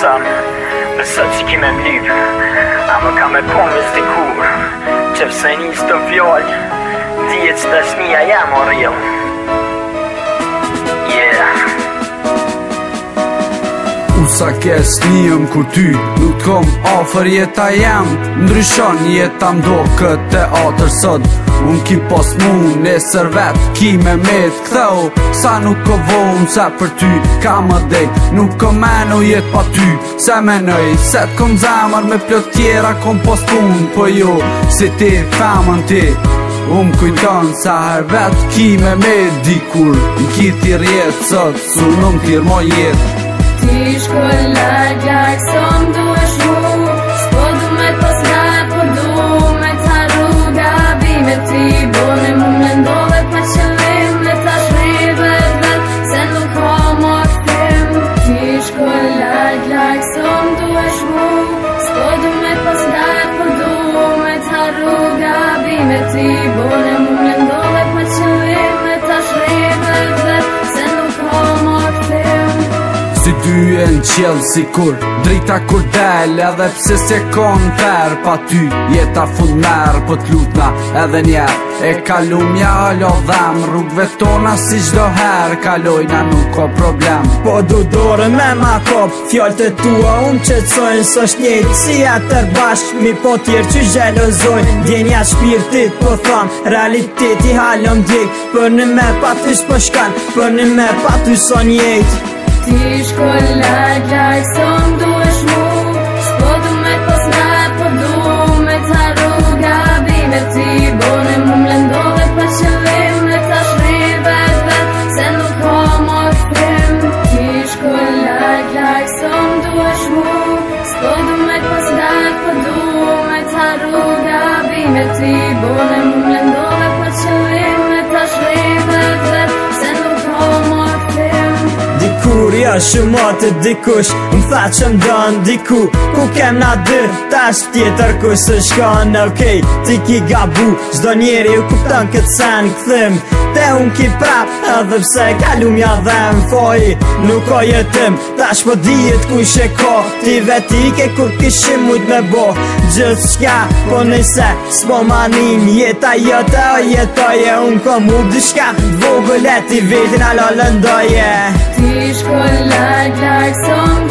sam Besë që ki me mlyp A më ka me konës dikur Që pse njës të fjall Dijet që dashnia jam o real Sa kes njëm kur ty nuk t'kom afer jeta jem Ndryshon jeta mdo këtë teatr sot Unë ki pos mu nesër vet ki me met këtheu Sa nuk ko vohëm se për ty ka më dek Nuk ko menu jet pa ty se menoj Se t'kom zemër me plot tjera kom pos pun Po jo si ti femën ti Unë kujton sa her vet ki me met dikur N'ki t'ir jet sot su nëm t'ir mo jet Ti shkoj larg som du është mu S'po du me pas nga po du me ta rruga Bime ti bone mu me ndove pa qëllim Le ta shrive vet se nuk ka më këtim Ti shkoj larg som du është mu S'po du me pas nga po du me ta rruga Bime ti bone mu me ndove pa qëllim Le ta shrive vet se nuk ka më këtim Si ty e në qelë si kur Drita kur del edhe pse se kon fer Pa ty jeta fund merë Po t'lutna edhe njerë E kalumja alo dhem Rrugve tona si gjdo her Kalojna nuk ka problem Po du dorën me ma kop Fjallët e tua unë qëtësojnë S'është njëtë si atër bashk Mi po tjerë që gjelozojnë Djenja shpirtit po tham Realiteti halon djek Për në me pa ty s'po shkan Për në me pa ty son jetë Ti shkoj larg som du është mu S'po du me pos nga po du me ta rruga Bime ti bone mu mlendove pa qëllim Le ta shrive vet se nuk ka më këtim Ti shkoj larg som du është mu S'po du me pos nga po du me ta rruga Bime ti bone mu mlendove pa qëllim Le ta shrive vet se nuk ka më këtim Kur ja shumate dikush M'tha që m'dan diku Ku kem na dë Tash tjetër ku së shkon Okej, ti ki gabu Zdo njeri u kupton këtë sen këthim Te unë ki prap Edhe pse kalum ja dhem Foj, nuk o jetim Tash po dijet ku ishe ko Ti veti ke kur kishim mujt me bo Gjithë shka Po nëse s'po manin Jeta jote o jetoje Unë ko mu dishka Dvogëlet i vetin alo lëndoje Ti shkoj larg som